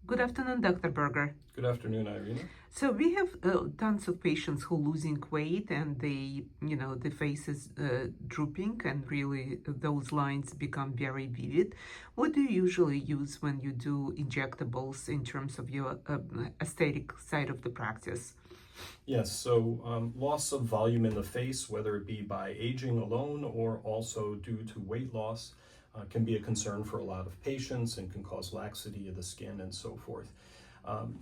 Good afternoon, Dr. Berger. Good afternoon, Irina. So we have tons of patients who losing weight and the face is drooping and really those lines become very vivid. What do you usually use when you do injectables in terms of your aesthetic side of the practice? Yes, so loss of volume in the face, whether it be by aging alone or also due to weight loss, can be a concern for a lot of patients and can cause laxity of the skin and so forth. Um,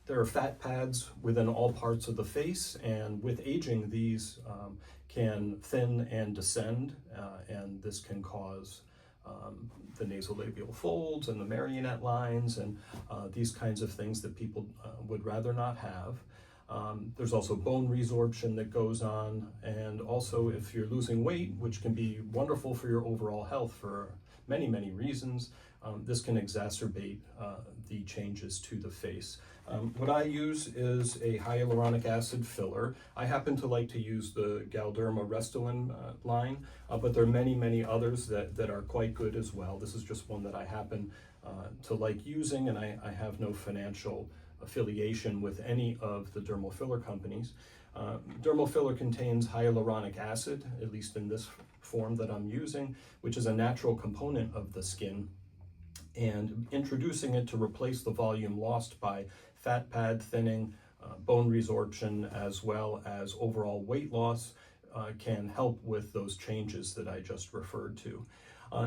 There are fat pads within all parts of the face, and with aging, these can thin and descend, and this can cause the nasolabial folds and the marionette lines and these kinds of things that people would rather not have. There's also bone resorption that goes on, and also if you're losing weight, which can be wonderful for your overall health for many, many reasons, this can exacerbate the changes to the face. What I use is a hyaluronic acid filler. I happen to like to use the Galderma Restylane line, but there are many, many others that are quite good as well. This is just one that I happen to like using, and I have no financial affiliation with any of the dermal filler companies. Dermal filler contains hyaluronic acid, at least in this form that I'm using, which is a natural component of the skin, and introducing it to replace the volume lost by fat pad thinning, bone resorption, as well as overall weight loss can help with those changes that I just referred to.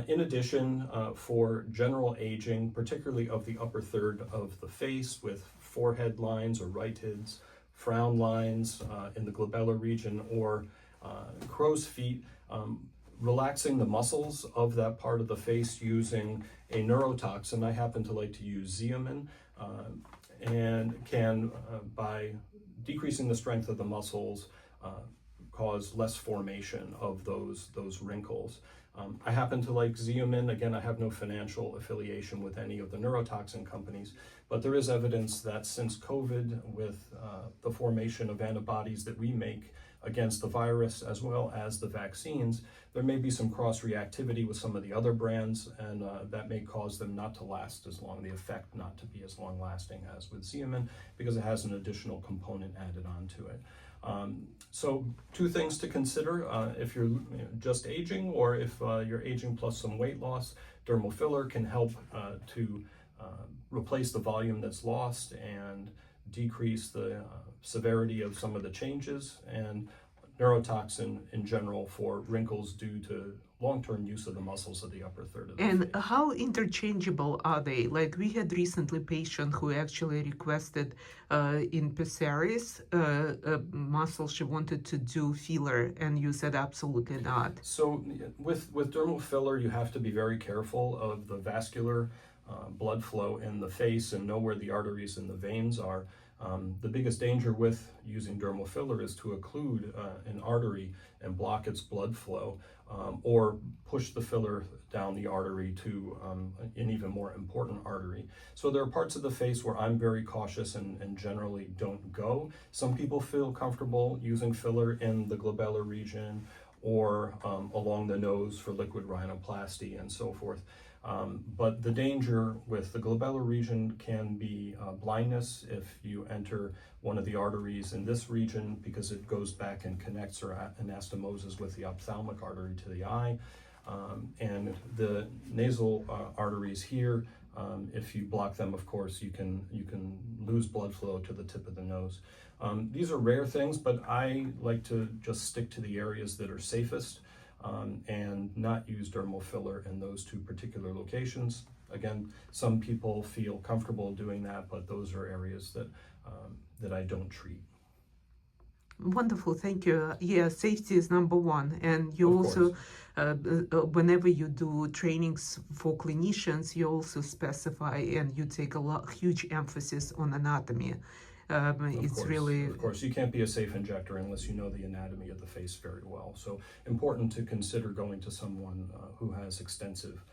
In addition, for general aging, particularly of the upper third of the face with forehead lines or rhytids, frown lines in the glabellar region, or crow's feet, relaxing the muscles of that part of the face using a neurotoxin. I happen to like to use Xeomin, and can, by decreasing the strength of the muscles, cause less formation of those wrinkles. I happen to like Xeomin. Again, I have no financial affiliation with any of the neurotoxin companies, but there is evidence that since COVID, with the formation of antibodies that we make against the virus as well as the vaccines, there may be some cross-reactivity with some of the other brands, and that may cause them not to last as long, the effect not to be as long-lasting as with Xeomin, because it has an additional component added onto it. So two things to consider if you're just aging, or if you're aging plus some weight loss. Dermal filler can help to replace the volume that's lost and decrease the severity of some of the changes, and neurotoxin in general for wrinkles due to long-term use of the muscles of the upper third of the And face. how interchangeable are they? Like we had recently patient who actually requested in psoas muscle she wanted to do filler, and you said absolutely not. So with dermal filler, you have to be very careful of the vascular blood flow in the face and know where the arteries and the veins are. The biggest danger with using dermal filler is to occlude an artery and block its blood flow, or push the filler down the artery to an even more important artery. So there are parts of the face where I'm very cautious and generally don't go. Some people feel comfortable using filler in the glabellar region or along the nose for liquid rhinoplasty and so forth. But the danger with the glabellar region can be blindness if you enter one of the arteries in this region, because it goes back and connects or anastomoses with the ophthalmic artery to the eye. And the nasal arteries here, if you block them, of course, you can lose blood flow to the tip of the nose. These are rare things, but I like to just stick to the areas that are safest, and not use dermal filler in those two particular locations. Again, some people feel comfortable doing that, but those are areas that I don't treat. Wonderful, thank you. Yeah, safety is number one, and you Of also, course. whenever you do trainings for clinicians, you also specify and you take huge emphasis on anatomy. Of course, you can't be a safe injector unless you know the anatomy of the face very well. So important to consider going to someone who has extensive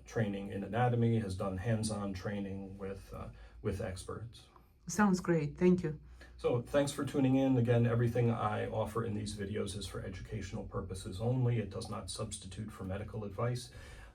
training in anatomy, has done hands-on training with experts. Sounds great. Thank you. So thanks for tuning in. Again, everything I offer in these videos is for educational purposes only. It does not substitute for medical advice.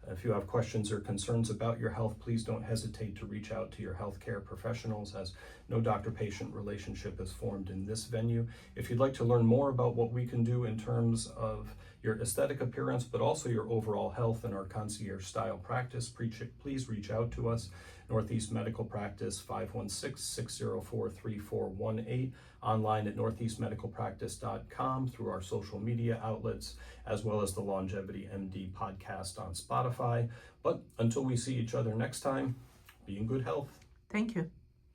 If you have questions or concerns about your health, please don't hesitate to reach out to your healthcare professionals, as no doctor-patient relationship is formed in this venue. If you'd like to learn more about what we can do in terms of your aesthetic appearance, but also your overall health in our concierge-style practice, please reach out to us. Northeast Medical Practice, 516-604-3418, online at northeastmedicalpractice.com, through our social media outlets, as well as the Longevity MD podcast on Spotify. But until we see each other next time, be in good health. Thank you.